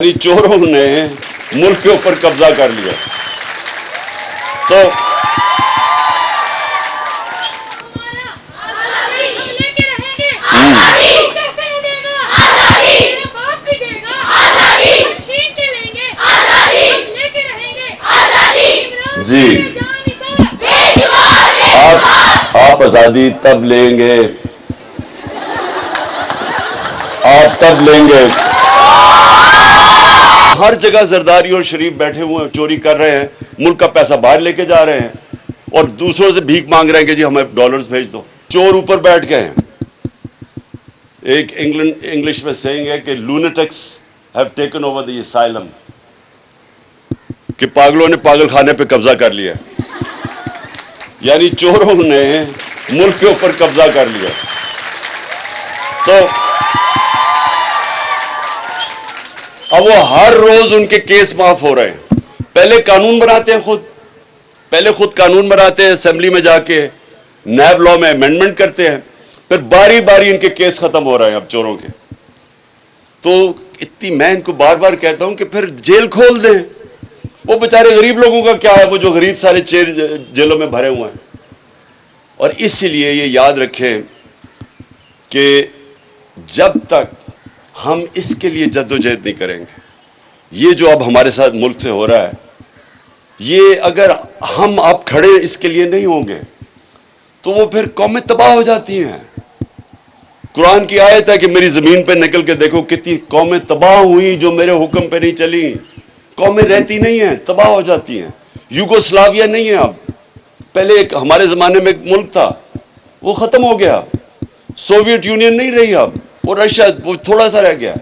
चोरों ने मुल्क के ऊपर कब्जा कर लिया। तो जी, आप आजादी तब लेंगे, आप तब लेंगे। हर जगह जरदारी और शरीफ बैठे हुए हैं, चोरी कर रहे हैं, मुल्क का पैसा बाहर लेके जा रहे हैं और दूसरों से भीख मांग रहे हैं कि जी हमें डॉलर्स भेज दो। चोर ऊपर बैठ गए हैं। एक इंग्लिश में सेइंग है कि lunatics have taken over the asylum, कि पागलों ने पागल खाने पे कब्जा कर लिया। यानी चोरों ने मुल्क के ऊपर कब्जा कर लिया। तो अब वो हर रोज उनके केस माफ हो रहे हैं। पहले कानून बनाते हैं खुद कानून बनाते हैं, असेंबली में जाके नैब लॉ में अमेंडमेंट करते हैं, फिर बारी बारी इनके केस खत्म हो रहे हैं अब चोरों के। तो इतनी मैं इनको बार बार कहता हूं कि फिर जेल खोल दें। वो बेचारे गरीब लोगों का क्या है, वो जो गरीब सारे जेलों में भरे हुए हैं। और इसलिए ये याद रखें कि जब तक हम इसके लिए जद्दोजहद नहीं करेंगे, ये जो अब हमारे साथ मुल्क से हो रहा है, ये अगर हम अब खड़े इसके लिए नहीं होंगे तो वो फिर कौमें तबाह हो जाती हैं। कुरान की आयत है कि मेरी जमीन पे निकल के देखो कितनी कौमें तबाह हुई जो मेरे हुक्म पे नहीं चली। कौमें रहती नहीं हैं, तबाह हो जाती हैं। यूगोस्लाविया नहीं है अब, पहले एक हमारे जमाने में एक मुल्क था, वो खत्म हो गया। सोवियत यूनियन नहीं रही अब, वो रशिया वो थोड़ा सा रह गया।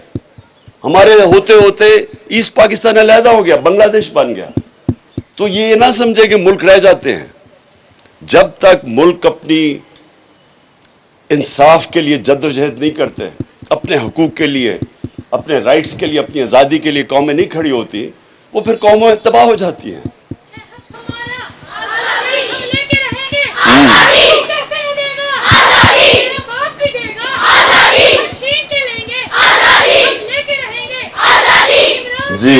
हमारे होते होते ईस्ट पाकिस्तान अलहदा हो गया, बांग्लादेश बन गया। तो ये ना समझे कि मुल्क रह जाते हैं। जब तक मुल्क अपनी इंसाफ के लिए जद्दोजहद नहीं करते, अपने हकूक के लिए, अपने राइट्स के लिए, अपनी आज़ादी के लिए कौमें नहीं खड़ी होती, वो फिर कौमें तबाह हो जाती हैं। जी,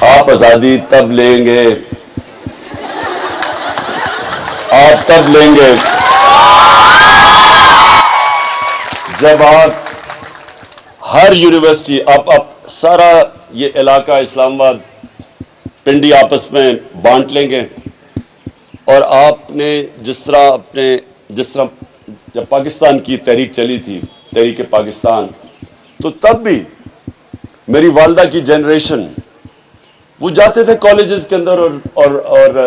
आप आजादी तब लेंगे, आप तब लेंगे जब आप हर यूनिवर्सिटी, आप सारा ये इलाका इस्लामाबाद पिंडी आपस में बांट लेंगे। और आपने जिस तरह जब पाकिस्तान की तहरीक चली थी, तहरीक पाकिस्तान, तो तब भी मेरी वालदा की जनरेशन वो जाते थे कॉलेजेस के अंदर और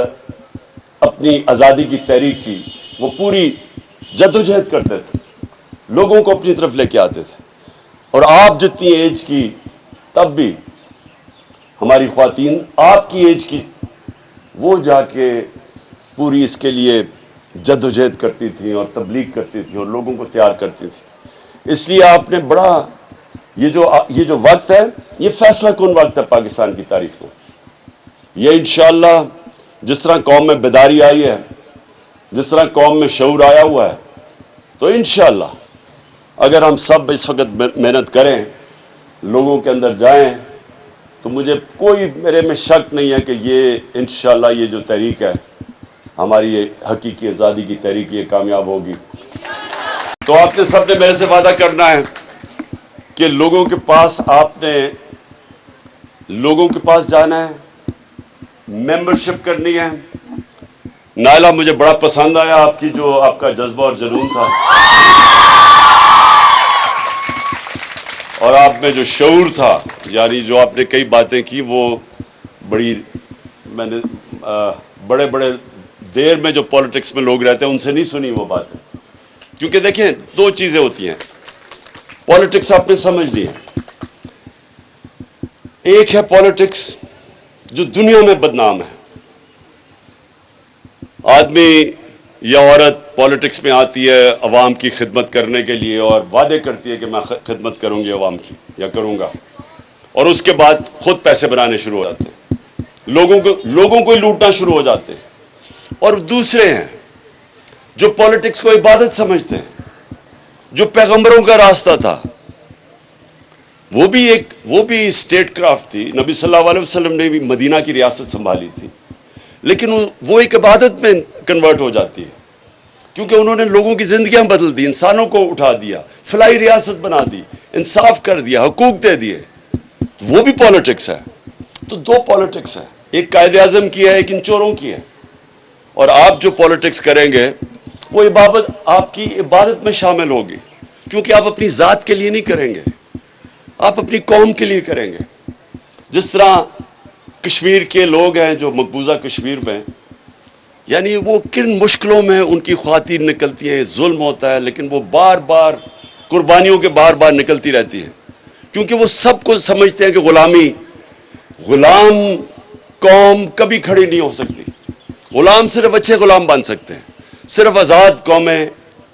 अपनी आज़ादी की तहरीक की वो पूरी जद्दोजहद करते थे, लोगों को अपनी तरफ लेके आते थे। और आप जितनी एज की, तब भी हमारी ख्वातीन आपकी एज की, वो जाके पूरी इसके लिए जद्दोजहद करती थी और तबलीग करती थी और लोगों को तैयार करती थी। इसलिए आपने बड़ा ये जो वक्त है, ये फैसला कौन वक्त है पाकिस्तान की तारीख में। ये इंशाअल्लाह जिस तरह कौम में बेदारी आई है, जिस तरह कौम में शऊर आया हुआ है, तो इंशाअल्लाह अगर हम सब इस वक्त मेहनत करें, लोगों के अंदर जाएं, तो मेरे में शक नहीं है कि ये इंशाअल्लाह ये जो तहरीक है हमारी, ये हकीकी आज़ादी की तहरीक, ये कामयाब होगी। तो आपने सबने मेरे से वादा करना है कि लोगों के पास जाना है, मेंबरशिप करनी है। नायला, मुझे बड़ा पसंद आया आपका जज्बा और जुनून था, और आप में जो शऊर था, यानी जो आपने कई बातें की, वो मैंने बड़े बड़े देर में जो पॉलिटिक्स में लोग रहते हैं उनसे नहीं सुनी वो बातें। क्योंकि देखें, दो चीजें होती हैं पॉलिटिक्स, आपने समझ ली है। एक है पॉलिटिक्स जो दुनिया में बदनाम है। आदमी या औरत पॉलिटिक्स में आती है अवाम की खिदमत करने के लिए और वादे करती है कि मैं खिदमत करूंगी अवाम की या करूंगा, और उसके बाद खुद पैसे बनाने शुरू हो जाते हैं, लोगों को लूटना शुरू हो जाते हैं। और दूसरे हैं जो पॉलिटिक्स को इबादत समझते हैं, जो पैगंबरों का रास्ता था, वो भी स्टेट क्राफ्ट थी। नबी सल्लल्लाहु अलैहि वसल्लम ने भी मदीना की रियासत संभाली थी, लेकिन वो एक इबादत में कन्वर्ट हो जाती है, क्योंकि उन्होंने लोगों की जिंदगियां बदल दी, इंसानों को उठा दिया, फलाई रियासत बना दी, इंसाफ कर दिया, हुकूक दे दिए। वो भी पॉलिटिक्स है। तो दो पॉलिटिक्स है, एक कायदे आजम की है, एक इन चोरों की है। और आप जो पॉलिटिक्स करेंगे वो इबादत, आपकी इबादत में शामिल होगी, क्योंकि आप अपनी जात के लिए नहीं करेंगे, आप अपनी कौम के लिए करेंगे। जिस तरह कश्मीर के लोग हैं जो मकबूजा कश्मीर में, यानी वो किन मुश्किलों में उनकी ख्वातीन निकलती हैं, जुल्म होता है, लेकिन वो बार बार कुर्बानियों के बार बार निकलती रहती हैं, क्योंकि वो सबको समझते हैं कि गुलाम कौम कभी खड़ी नहीं हो सकती। गुलाम सिर्फ अच्छे गुलाम बन सकते हैं, सिर्फ आज़ाद कौमें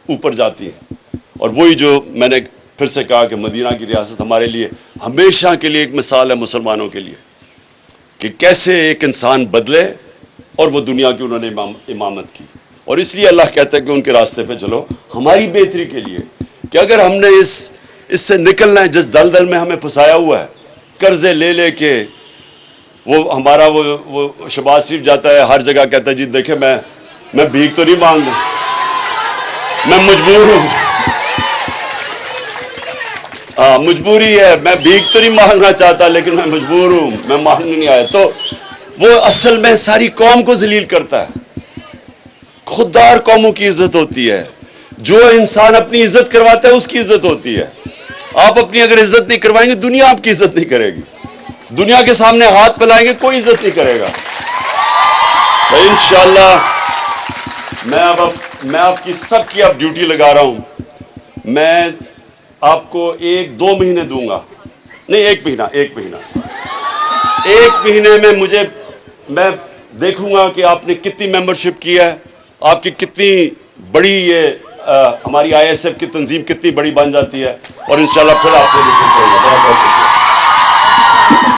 ऊपर जाती हैं। और वही जो मैंने फिर से कहा कि मदीना की रियासत हमारे लिए हमेशा के लिए एक मिसाल है, मुसलमानों के लिए, कि कैसे एक इंसान बदले, और वो दुनिया की उन्होंने इमामत की। और इसलिए अल्लाह कहता है कि उनके रास्ते पे चलो, हमारी बेहतरी के लिए, कि अगर हमने इससे निकलना है, जिस दलदल में हमें फंसाया हुआ है, कर्जे ले ले के, वो हमारा वो शहबाज शरीफ जाता है हर जगह, कहता है जी देखे मैं भीख तो नहीं मांग रहा, मैं मजबूर हूं, हाँ मजबूरी है, मैं भीख तो नहीं मांगना चाहता, लेकिन मैं मजबूर हूं, मैं मांगने नहीं आया। तो वो असल में सारी कौम को जलील करता है। खुददार कौमों की इज्जत होती है, जो इंसान अपनी इज्जत करवाता है उसकी इज्जत होती है। आप अपनी अगर इज्जत नहीं करवाएंगे, दुनिया आपकी इज्जत नहीं करेगी। दुनिया के सामने हाथ फैलाएंगे, कोई इज्जत नहीं करेगा। तो इंशाअल्लाह मैं आपकी सबकी अब ड्यूटी लगा रहा हूं। मैं आपको 1-2 महीने दूंगा, नहीं 1 महीने में मैं देखूंगा कि आपने कितनी मेंबरशिप की है, आपकी कितनी बड़ी ये हमारी ISF की तंजीम कितनी बड़ी बन जाती है, और इंशाल्लाह फिर आपसे बहुत बहुत शुक्रिया।